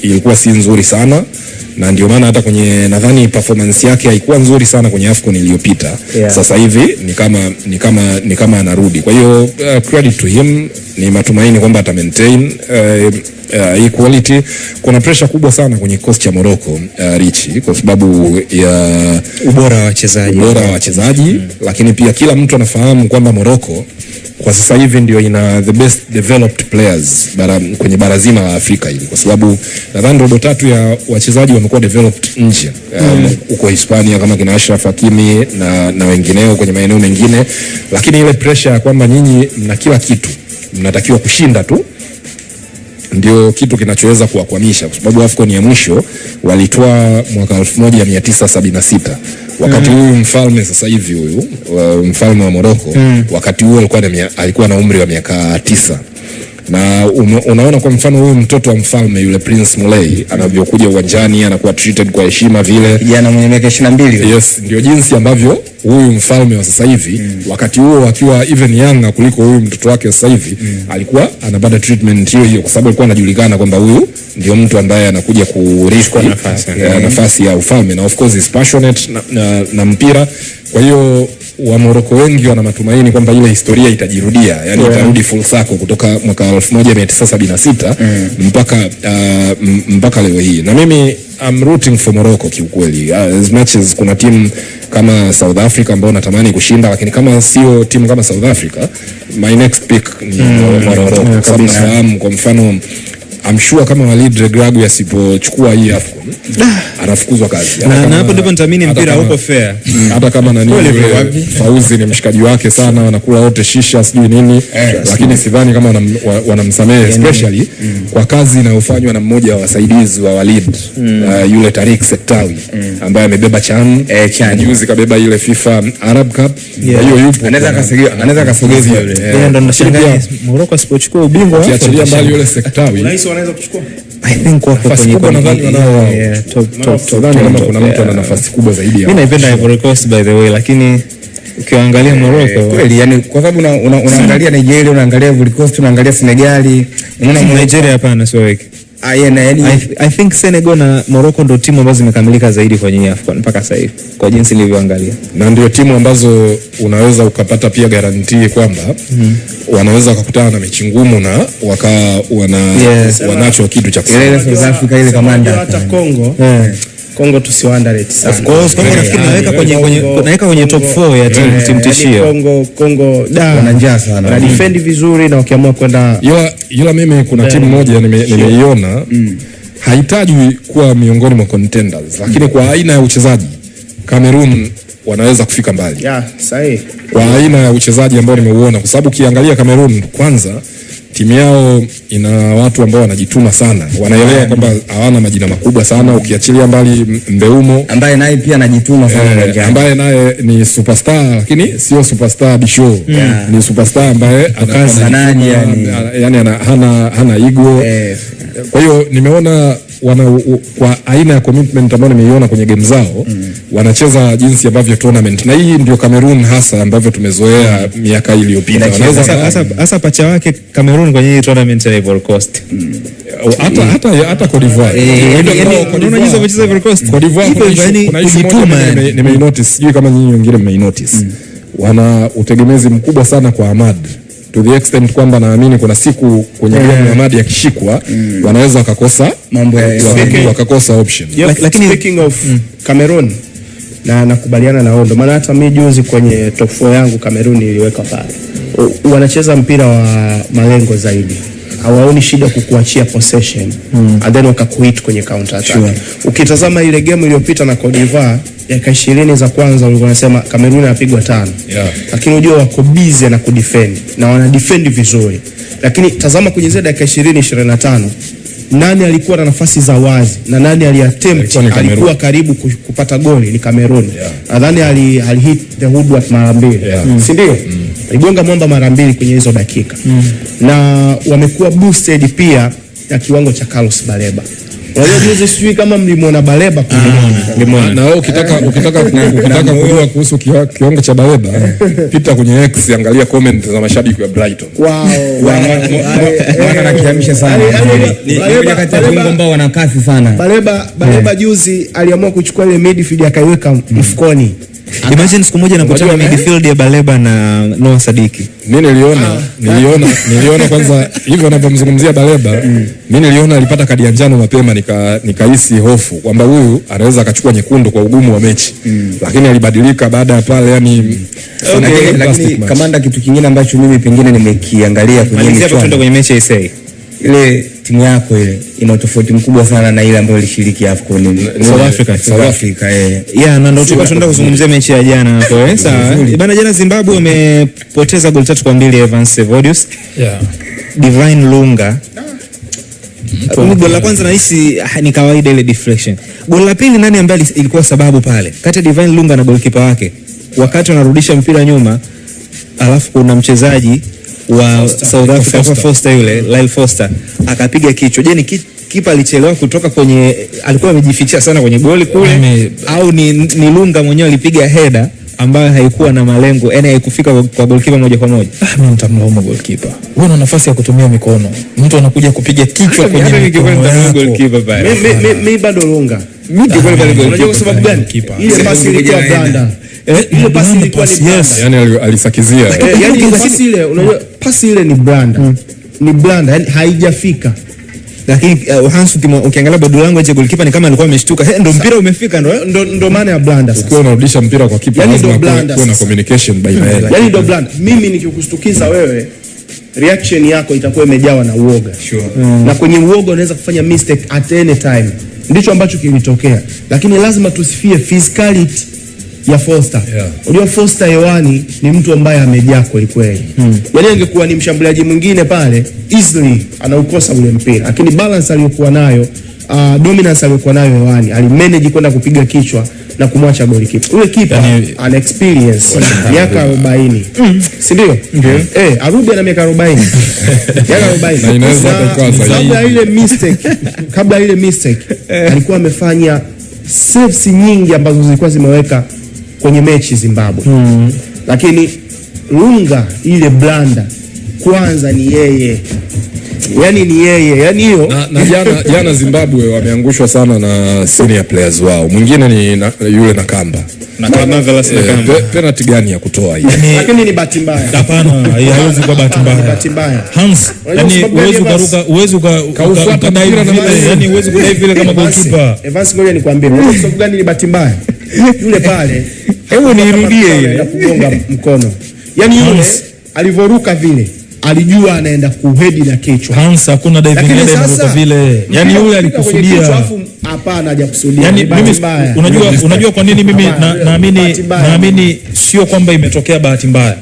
ilikuwa si nzuri sana, na ndio maana hata kwenye nadhani performance yake haikuwa nzuri sana kwenye AFCON iliyopita. Sasa hivi ni kama anarudi. Kwa hiyo credit to him, ni matumaini kwamba ata maintain hii quality. Kuna pressure kubwa sana kwenye kikosi cha Morocco Richi, kwa sababu ya ubora wa wachezaji, lakini pia kila mtu anafahamu kwamba Morocco kwa sasa hivi ndio ina the best developed players kwenye bara zima la Afrika hili, kwa sababu nadhani robo tatu ya wachezaji wamekuwa developed nje huko Hispania kama kina Ashraf Hakimi na wengineo kwenye maeneo mengine, lakini ile pressure ya kwamba nyinyi mna kila kitu, mnatakiwa kushinda tu, ndio kitu kinachoweza kuwakwamisha, kwa sababu AFCON ya mwisho walitoa mwaka 1976 wakati huyu mfalme sasa hivi huyu mfalme wa Morocco wakati huo alikuwa na umri wa miaka 9. Na unaona kwa mfano huyu mtoto wa mfalme yule Prince Moulay anavyokuja uwanjani, anakuwa treated kwa heshima vile, kijana mwenye miaka 22. Yes, ndio jinsi ambavyo huyu mfalme wa sasa hivi wakati huo akiwa even younger kuliko huyu mtoto wake sasa hivi alikuwa anapata treatment hiyo, kwa sababu alikuwa anajulikana kwamba huyu ndio mtu ambaye anakuja kurithi nafasi ya ufalme, na of course is passionate na mpira. Kwa hiyo wa Morocco wengi wana matumaini kwamba ile historia itajirudia, yani itarudi full circle kutoka mwaka 1976 mpaka leo hii. Na mimi I'm rooting for Morocco kiukweli, as much as kuna timu kama South Africa ambao natamani kushinda, lakini kama sio timu kama South Africa, my next pick ni Morocco, kwa sababu nafahamu kwa mfano I'm sure kama Walid Regragui asipochukua hii AFCON anafukuzwa kazi. Na hapo ndipo nitaamini mpira uko fair. Hata kama nani Fauzi ni mshikaji wake sana, wanakula wote shisha sijui nini, lakini sidhani kama wanamsamehe, especially kwa kazi inayofanywa na mmoja wa wasaidizi wa Walid, yule Tariq Sektawi ambaye amebeba CHAN juzi, kabeba ile FIFA Arab Cup. Kwa hiyo yupo, anaweza kasogeza yule. Ndio nashangaa Morocco asipochukua ubingwa hapo, kiachilia mbali yule Sektawi wanaweza kuchukua. I think wako kwenye nadhani wanao top kama kuna mtu ana nafasi kubwa zaidi. Mimi naipenda Ivory Coast by the way, lakini ukiangalia Morocco kweli, yani kwa sababu unaangalia Nigeria, unaangalia Ivory Coast, unaangalia Senegal, unaona Nigeria hapana sio weki. I think Senegal na Morocco ndio timu ambazo zimekamilika zaidi kwenye AFCON mpaka sasa hivi kwa jinsi nilivyoangalia, na ndio timu ambazo unaweza ukapata pia guarantee kwamba wanaweza kukutana na mechi ngumu na wanacho kitu cha kusema. South Africa ile kamanda, hata Kongo tusiwaandarate sana. Of course Kongo nafikiri naweka kwenye top 4 ya timu tishio. Kongo wana njaa sana. Wana defend vizuri, na wakiamua kwenda yula mimi kuna timu moja nimeiona hahitaji kuwa miongoni mwa contenders, lakini kwa aina ya uchezaji Cameroon wanaweza kufika mbali. Sahihi. Kwa aina ya uchezaji ambao nimeuona, kwa sababu ukiangalia Cameroon kwanza timu yao ina watu ambao wanajituma sana, wanaelewa kwamba hawana majina makubwa sana, ukiachilia mbali Mbeumo ambaye naye pia anajituma sana, ambaye naye ni superstar, lakini sio superstar bisho, ni superstar ambaye hana ego. Kwa hiyo nimeona kwa aina ya commitment ambayo nimeiona kwenye game zao, wanacheza jinsi ambavyo tournament, na hii ndio Cameroon hasa ambavyo tumezoea miaka iliyopita. Hasa pacha wake Cameroon kwenye hii tournament ya Ivory Coast, hata Cote d'Ivoire, unaona jinsi wanacheza Ivory Coast. Cote d'Ivoire kujituma, nimenotice, sijui kama nyinyi wengine mmenotice, wana utegemezi mkubwa sana kwa Ahmad, to the extent kwamba naamini kuna siku kwenye game Ahmad yakishikwa wanaweza wakakosa mambo wakakosa option. Lakini speaking of Cameroon, na nakubaliana na wao, ndio maana hata mimi juzi kwenye top 4 yangu Cameroon niliweka pale. Wanacheza mpira wa malengo zaidi, hawaoni shida kukuachia possession and then wakakuhit kwenye counter attack. Ukitazama ile game iliyopita na Cote d'Ivoire dakika 20 za kwanza walikuwa wanasema Cameroon anapigwa 5. Lakini unajua wako busy na kudefend na wana defend vizuri. Lakini tazama kwenye zile dakika 20-25, nani alikuwa na nafasi za wazi na nani aliattempt alikuwa karibu kupata goli? Ni Cameroon. Nadhani alihit the woodwork mara 2. Si ndio? Aligonga mwamba mara 2 kwenye hizo dakika. Na wamekuwa boosted pia ya kiwango cha Carlos Baleba. Unajua juzi sijui kama mlimuona Baleba kule. Na wewe ukitaka kujua kuhusu kiwango cha Baleba, pita kwenye X, angalia comment za mashabiki wa Brighton. Wow. Wanakihamisha sana. Ni moja kati ya viungo ambao wana kasi sana. Baleba juzi aliamua kuchukua ile midfield akaiweka mfukoni. Imagine siku moja nakutana midfield ya Baleba na Noah Sadiki. Mimi niliona kwanza hivyo anavyomzungumzia Baleba, mimi niliona alipata kadi ya njano mapema, nikahisi hofu kwamba huyu anaweza akachukua nyekundu kwa ugumu wa mechi. Lakini alibadilika baada ya pale, yani lakini kamanda, kitu kingine ambacho mimi pengine nimekiangalia kwenye michuano, kwenye mechi ya ile timu yako ile ina tofauti mkubwa sana na ile ambayo ilishiriki AFCON South Africa. Yeah, na ndio tunaenda kuzungumzia mechi ya jana hapo. Sawa. Bana, jana Zimbabwe wamepoteza goli 3-2 Evans Sevodius. Yeah. Divine Lunga. Goli la kwanza nahisi ni kawaida ile deflection. Goli la pili nani ambaye ilikuwa sababu pale? Kati ya Divine Lunga na goalkeeper wake. Wakati wanarudisha mpira nyuma, alafu kuna mchezaji wa South Africa kwa Foster, yule Lyle Foster akapiga kichwa. Je, ni kipa alichelewa kutoka kwenye, alikuwa amejificha sana kwenye goli kule, au ni Lunga mwenyewe alipiga header ambayo haikuwa na malengo, yani haikufika kwa goalkeeper moja kwa moja? Mimi nitamlaumu goalkeeper. Wewe una nafasi ya kutumia mikono, mtu anakuja kupiga kichwa kwenye goalkeeper pale. Mimi bado Lunga. Unajua kwa sababu gani? Ile pasi ilikuwa blanda. Ile pasi ilikuwa ni blanda. Yani alisakizia. Yani pasi ile, unajua pasi ile ni blanda. Ni blanda, yani haijafika. Lakini Hans, ukiangalia bado langu aje goalkeeper ni kama alikuwa ameshtuka. Ndio mpira umefika, ndio maana ya blanda sasa. Ukiwa unarudisha mpira kwa kipa lazima kuwe na communication baina yao. Yani ndio blanda. Mimi nikikustukiza wewe, reaction yako itakuwa imejawa na uoga. Sure. Na kwenye uoga unaweza kufanya mistake at any time. Ndicho ambacho kilitokea. Lakini lazima tusifie physicality ya Foster. Unajua Foster hewani ni mtu ambaye amejaa kweli kweli. Yaani angekuwa ni mshambuliaji mwingine pale, easily anaukosa ule mpira. Lakini balance aliyokuwa nayo, dominance aliyokuwa nayo hewani, alimanage kwenda kupiga kichwa na kumwacha goalkeeper. Ule keeper ana experience miaka 40. Si ndio? Arubi ana miaka 40. Miaka 40. Na inaweza kukosa kabla ile mistake alikuwa amefanya saves nyingi ambazo zilikuwa zimeweka kwenye mechi Zimbabwe. Lakini Lunga ile blanda kwanza ni yeye. Yani ni yeye. Yani hiyo na jana Zimbabwe wameangushwa sana na senior players wao. Mwingine ni yule Nakamba. Penalty gani ya kutoa hii? Lakini ni bahati mbaya. Hapana, haiwezi kuwa bahati mbaya. Bahati mbaya. Hans, yani uwezo ukadai vile, yani uwezo kudai vile kama goalkeeper. Evans, ngoja nikwambie, kwa sababu gani ni bahati mbaya? Yule pale, hebu nirudie ile kugonga mkono. Yani yule alivoruka vile, alijua anaenda kuhedi na kichwa. Hans, hakuna diving head inaruka vile. Yani yule alikusudia. Hapana, hajakusudia. Yani mimi unajua kwa nini mimi naamini sio kwamba imetokea bahati mbaya.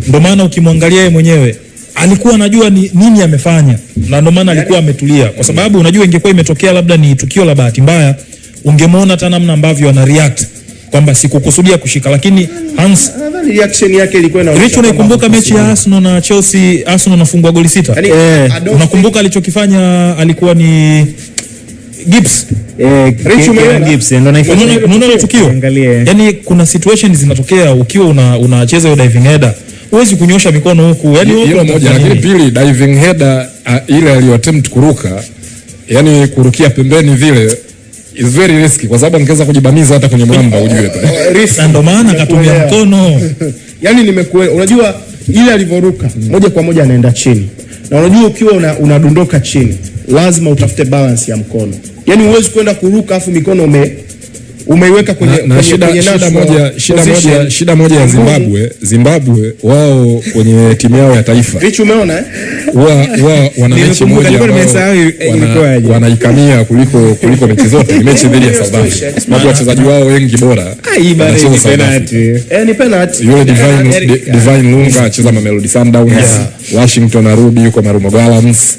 Ndio maana ukimwangalia yeye mwenyewe alikuwa anajua ni nini amefanya, na ndio maana alikuwa ametulia, kwa sababu unajua ingekuwa imetokea labda ni tukio la bahati mbaya, ungemuona hata namna ambavyo ana react kwamba sikukusudia kushika. Lakini Hans, reaction yake ilikuwa inaonyesha. Richo, unaikumbuka mechi ya Arsenal na Chelsea? Arsenal nafungwa goli 6. Unakumbuka alichokifanya? Alikuwa ni Gibbs. Gibbs ndio anaifunga. Unaona tukio? Yani kuna situations zinatokea ukiwa unacheza hiyo diving header, huwezi kunyosha mikono huku. Yani hiyo moja, lakini pili, diving header ile aliyoattempt kuruka, yani kurukia pembeni vile is very risky, kwa sababu angeweza kujibamiza hata kwenye mwamba, ujue pale. Ndio maana akatumia mkono. Yani unajua ile alivoruka moja kwa moja anaenda chini. Na unajua ukiwa unadondoka chini, lazima utafute balance ya mkono. Yani huwezi kwenda kuruka afu mikono umeiweka kwenye shida moja ya Zimbabwe wao kwenye timu yao ya taifa. Richo, umeona wao wana mechi moja wanaikamia kuliko mechi zote, ni mechi dhidi ya South Africa. Sababu wachezaji wao wengi bora ni penalty. Yule Divine Lunga acheza Mamelodi Sundowns, Washington arudi yuko Marumo Gallants.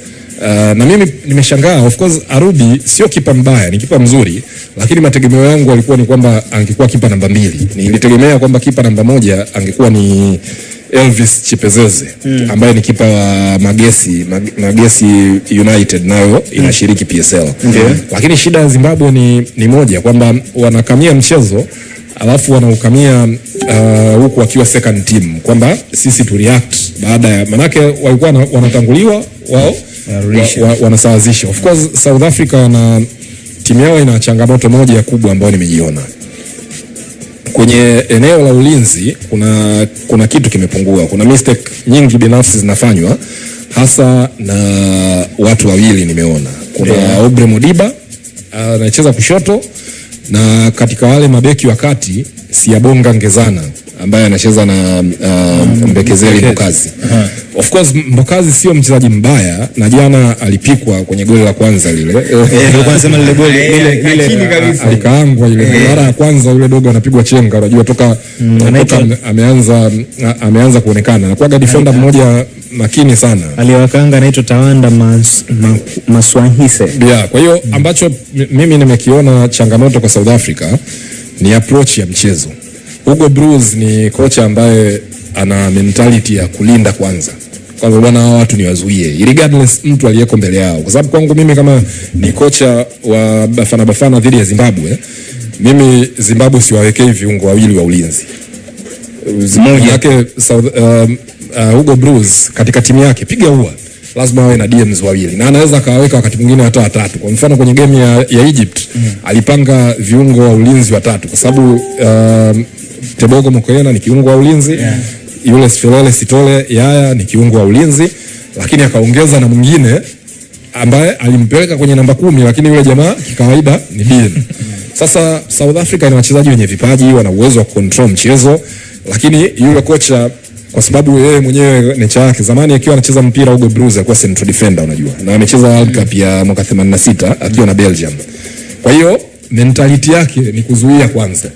Na mimi nimeshangaa, of course Arubi sio kipa mbaya, ni kipa mzuri, lakini mategemeo yangu alikuwa ni kwamba angekuwa kipa namba 2. Nilitegemea kwamba kipa namba 1 angekuwa ni Elvis Chipezeze ambaye ni kipa wa Magesi United, nayo inashiriki PSL. Lakini shida ya Zimbabwe ni moja, kwamba wanakamia mchezo alafu wanaukamia huku wakiwa second team, kwamba sisi tu react baada ya, manake walikuwa wanatanguliwa wao wanasawazisha. Of course South Africa na timu yao ina changamoto moja kubwa ambayo nimejiona kwenye eneo la ulinzi. Kuna kitu kimepungua, kuna mistake nyingi binafsi zinafanywa hasa na watu wawili nimeona. Kuna Obre Modiba anacheza kushoto, na katika wale mabeki wa kati Siyabonga Ngezana ambaye anacheza na Mbekezeli Mbokazi. Of course Mbokazi sio mchezaji mbaya, na jana alipikwa kwenye goli la kwanza lile. Nilikuwa nasema lile goli alikaangwa ile mara ya kwanza, yule dogo anapigwa chenga, unajua toka ameanza kuonekana, na kwa defender mmoja makini sana aliyowakaanga anaitwa Tawanda Maswahise. Kwa hiyo ambacho mimi nimekiona changamoto kwa South Africa ni approach ya mchezo. Hugo Broos ni kocha ambaye ana mentality ya kulinda kwanza, kwa bwana hao watu ni wazuie regardless mtu aliyeko mbele yao, kwa sababu kwangu mimi kama ni kocha wa Bafana dhidi ya Zimbabwe, mimi Zimbabwe siwawekei viungo wawili wa ulinzi mmoja yake. Hugo Broos katika timu yake piga huwa lazima awe na DMs wawili, na anaweza akaweka wakati mwingine hata watatu. Kwa mfano kwenye game ya Egypt alipanga viungo wa ulinzi watatu, kwa sababu Tebogo Mokoena ni kiungo wa ulinzi, yule Sifilele Sitole Yaya ni kiungo wa ulinzi, lakini akaongeza na mwingine ambaye alimpeleka kwenye namba 10, lakini yule jamaa kikawaida ni DM. Sasa South Africa ina wachezaji wenye vipaji, wana uwezo wa control mchezo, lakini yule kocha kwa sababu yeye mwenyewe nature yake, zamani akiwa anacheza mpira Hugo Broos alikuwa central defender, unajua, na amecheza World Cup ya mwaka 86 akiwa na Belgium. Kwa hiyo mentality yake ni kuzuia kwanza.